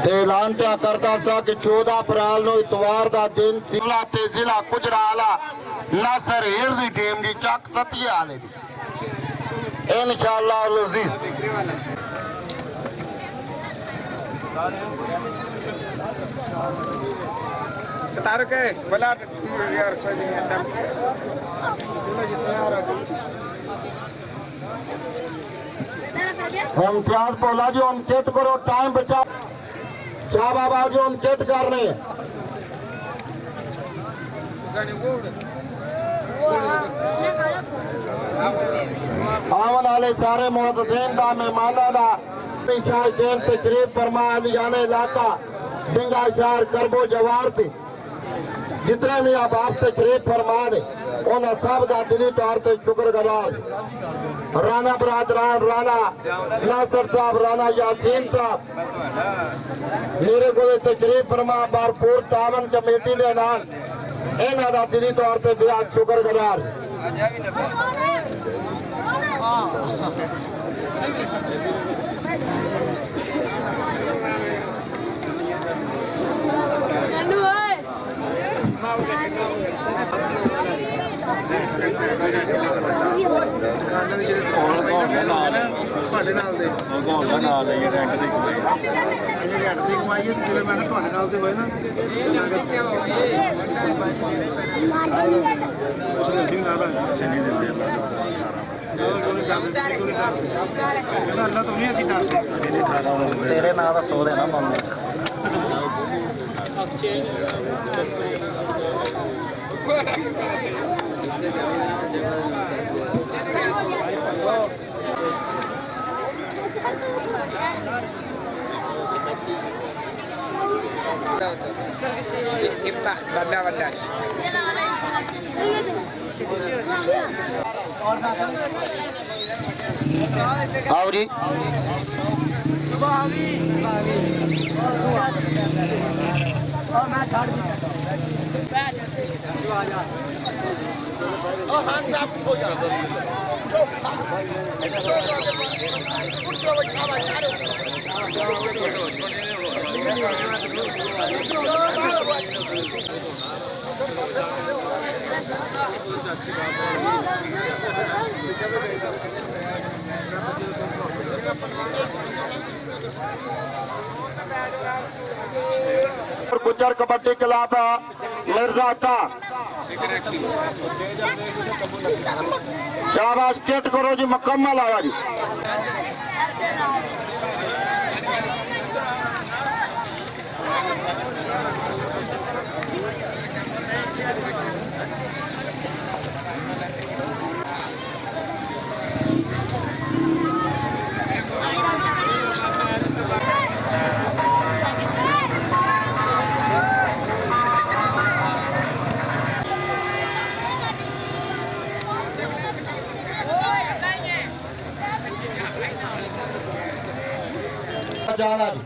ऐलान पिया करता सा कि 14 अप्रैल नूं इतवार दा दिन सिमला ते जिला गुजरात नासर हिर दी टीम दी चक सतिया वाले दी इंशाअल्लाह अज़ीज़ के बला यार हम इम्तियाज बोला जी हम चेट करो टाइम बचा शाह बाबा जी हम चेट कर रहे हैं आवन वाले सारे मुअज़्ज़िज़ीन दा मेहमाना दा तशरीफ फरमा जाने इलाका डिंगा शहर करबो जवार थे जितने भी अब आप तशरीफ फरमा दे उन्हें सब का दिली तौर पर शुक्रगुजार राणा बरादरान राणा नासर साहब राणा यासीन साहब मेरे को तशरीफ फरमा भरपूर तावन कमेटी के नाल इन्हों का दिली तौर पर बेहद शुक्रगुजार तेरे नाल दा 100 देना मामू आओ जी सुबह आ गई और मैं झाड़ दी और हाथ साफ हो जा गुज्जर कबड्डी क्लब मिर्जा का शाबाश किट करो जी मुकम्मल आवा जी जाना जी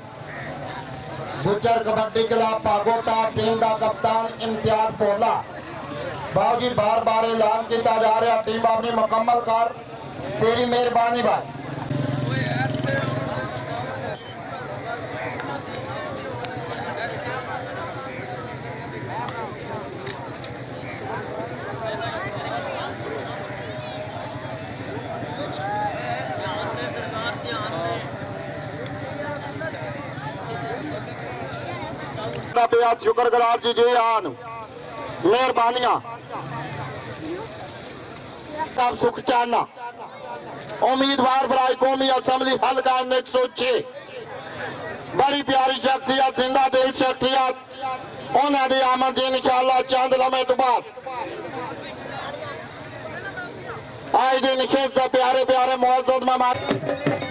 गुज्जर कबड्डी क्लब पागोटा टीम का कप्तान इम्तियाज पोला बाबू जी बार बार ऐलान किया जा रहा टीम अपनी मुकम्मल कर तेरी मेहरबानी भाई बेहद शुक्रगुजार जी जी आन मेहरबानियां सब सुख चाहना उम्मीदवार बराए कौमी असम्बली हल्का 106 बड़ी प्यारी शख्सियत जिंदा दिल शख्सियत उन्होंने आमद इंशाअल्लाह चंद लम्हे तो बाद आज दिन निशस्त प्यारे प्यारे मुअज़्ज़ज़ मेहमान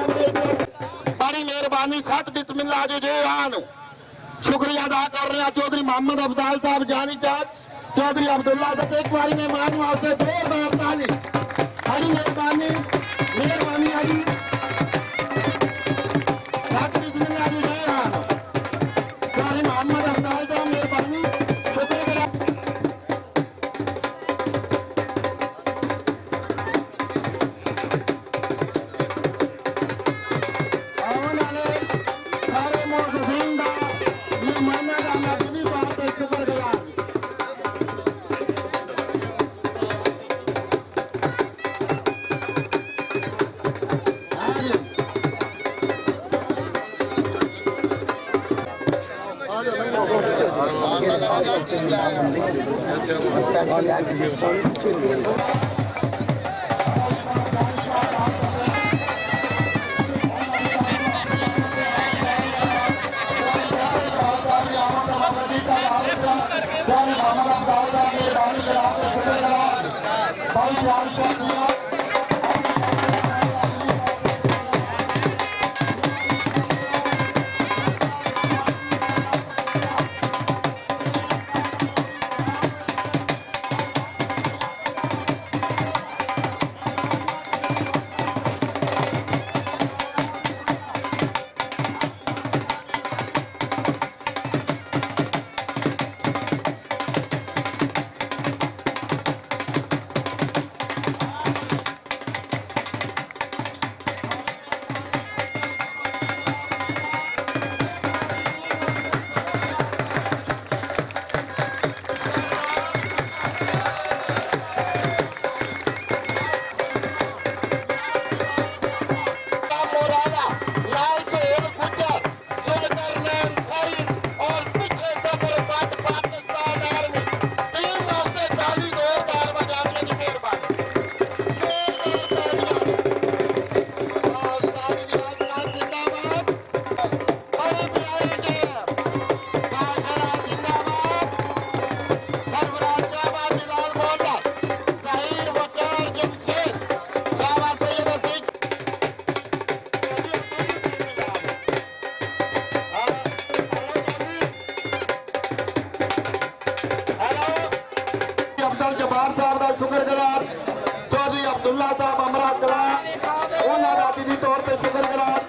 बड़ी मेहरबानी सत बिस्मिल्लाह जी आन शुक्रिया अदा कर रहे हैं चौधरी मोहम्मद अफजाल साहब जानी चाहत चौधरी अब्दुल्ला साहब एक बारी मेहमान वास्ते जोरदार ताली बड़ी मेहरबानी मेहरबानी अली सत बिस्मिल्लाह जी आन चौधरी मोहम्मद अफजाल साहब मेहरबानी शुक्रिया शुक्रगुजार चौधरी अब्दुल्ला साहब अमरा कला उन्होंने दिली तौर पर शुक्रगुजार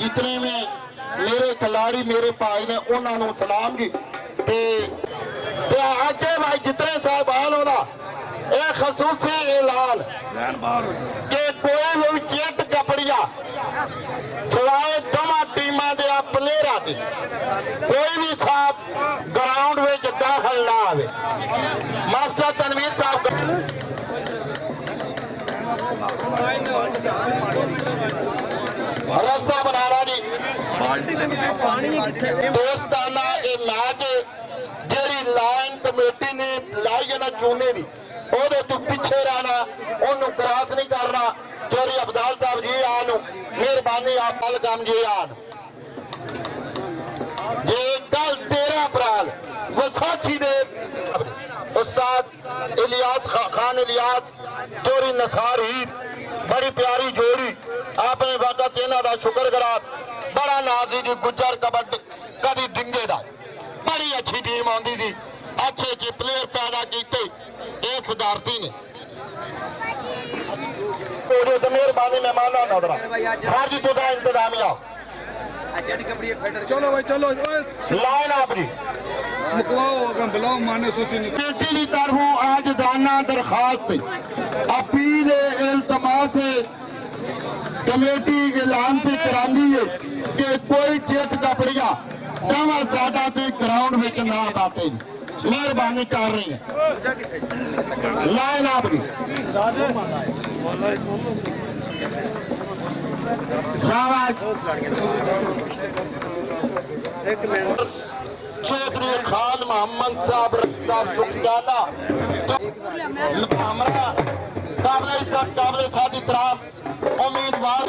जितने में मेरे खिलाड़ी मेरे भाई ने उन्होंने सलाम जी ते आगे भाई जितने साहबान होना यह खसूसी ऐलान कि कोई भी चिट कपड़िया सिवाय दोवां टीमां दे प्लेयरां दे कोई भी साहब ग्राउंड में दाखिल ना आवे। मास्टर तनवीर साहब रस्ता बनाना जी दोस्ताना ये मैच जेरी लाइन कमेटी ने लाई है ना चूने दी ਉਹਦੇ ਤੋਂ ਪਿੱਛੇ रहना ਉਹਨੂੰ ਕ੍ਰਾਸ नहीं करना। चोरी अब्दाल साहब जी आन मेहरबानी आप मलगम जी आन ये कल 13 अप्रैल वसाखी दे उस्ताद इलियास खान इलियास चोरी नसार ईद बड़ी प्यारी जोड़ी आपने वक्त इन्हों का शुक्र करा। बड़ा नाजी जी गुज्जर कबड्डी कभी डिंगे का बड़ी अच्छी टीम आती थी अच्छे अच्छे प्लेयर पैदा किए इस सदारती ने मेहरबानी मेहमान नजरा खारजी तो इंतजामिया चलो भाई चलो लाइन आप जी मुकवाओ बुलाओ माने सूची नहीं कमेटी की तरफों आज दाना दरखास्त अपील इल्तमास कमेटी ऐलान से करानी है कि कोई चिट कपड़िया दवा साडा ते ग्राउंड में ना पाते मेहरबानी कर रही है लाइन आप जी चौधरी खान मोहम्मद साहब सुखजाना हमारा काबले इज्जत काबले साडी तरफ उम्मीदवार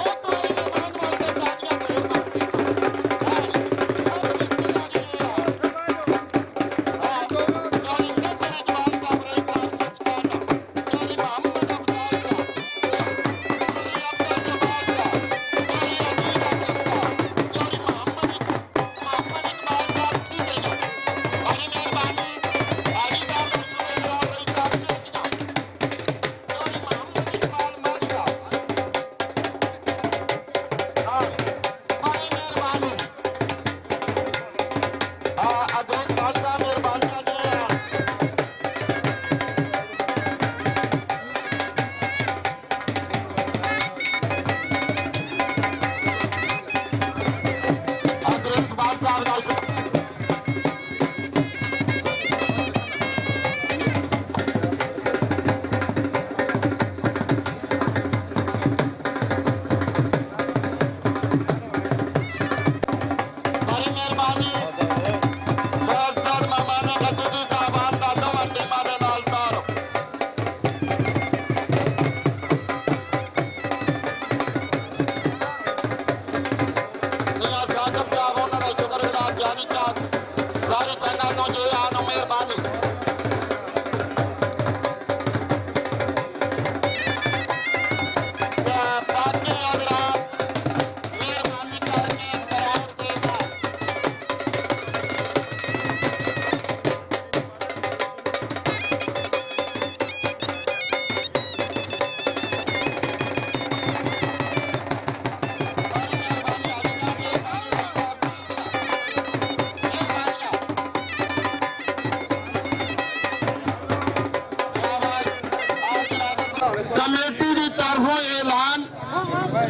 कमेटी की तरफों ऐलान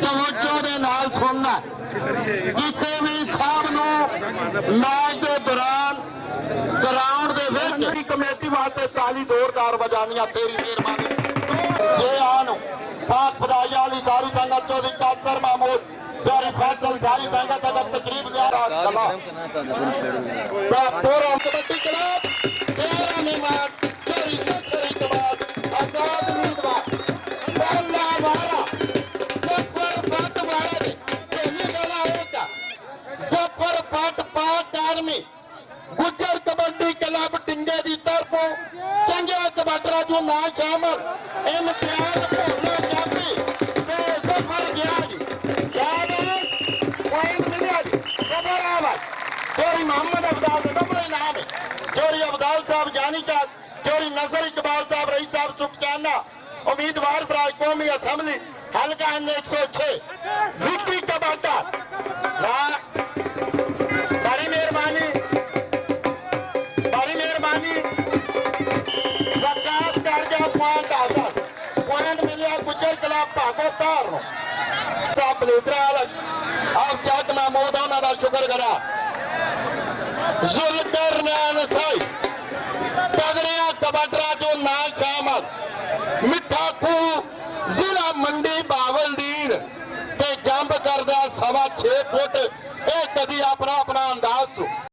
तवज्जो दे नाल सुनना किसी भी साहब नूं मैच के दौरान ग्राउंड दे विच कमेटी वास्ते ताली जोरदार बजानियां तेरी मेहरबानी जे आन पाक खुदाई वाली सारी संगत चौधरी कासर महमूद प्यारी फैसल सारी संगत अगर तकरीब लिया कला पूरा कमेटी क्लब तेरा मेहमान तेरी कसरी कबाद आजाद उम्मीदवार गुज्जर कबड्डी क्लब डिंगे की तरफों चंगे कबड्डरा जो ना शामिल इम्तियाज भोला जाफी ते जफर गया जी पॉइंट मिलिया जी खबर आवाज चोरी मोहम्मद अब्दाल का डबल इनाम है चोरी अब्दाल साहब जानी चाक चोरी नजर इकबाल साहब रईस साहब सुखचाना उम्मीदवार फराज कौमी असम्बली हल्का N 106 विक्की कबाटा ਵਾਹ ਬੜੀ ਮਿਹਰਬਾਨੀ ਵਿਕਾਸ ਕਰ ਗਿਆ ਪੁਆਇੰਟ ਆਸਾ ਪੁਆਇੰਟ ਮਿਲਿਆ ਗੁੱਜਰ ਕਲੱਬ ਭਾਗੋ ਤਾਰ ਨੂੰ ਸਭ ਲੀਡਰ ਆਪ ਜੱਟ ਮਹਿਮੂਦ ਉਹਨਾਂ ਦਾ ਸ਼ੁਕਰ ਕਰਾ ਜ਼ੁਲਕਰਨੈਨ ਸਾਈ ਤਗੜਿਆ ਕਬੱਡਰਾ ਜੋ ਨਾਲ ਸ਼ਾਮਲ ਮਿੱਠਾ ਖੂ ਜ਼ਿਲ੍ਹਾ ਮੰਡੀ ਬਾਵਲਦੀਨ ਤੇ ਜੰਪ ਕਰਦਾ 6.5 ਫੁੱਟ ਇਹ ਕਦੀ ਆਪਣਾ ਅੰਦਾਜ਼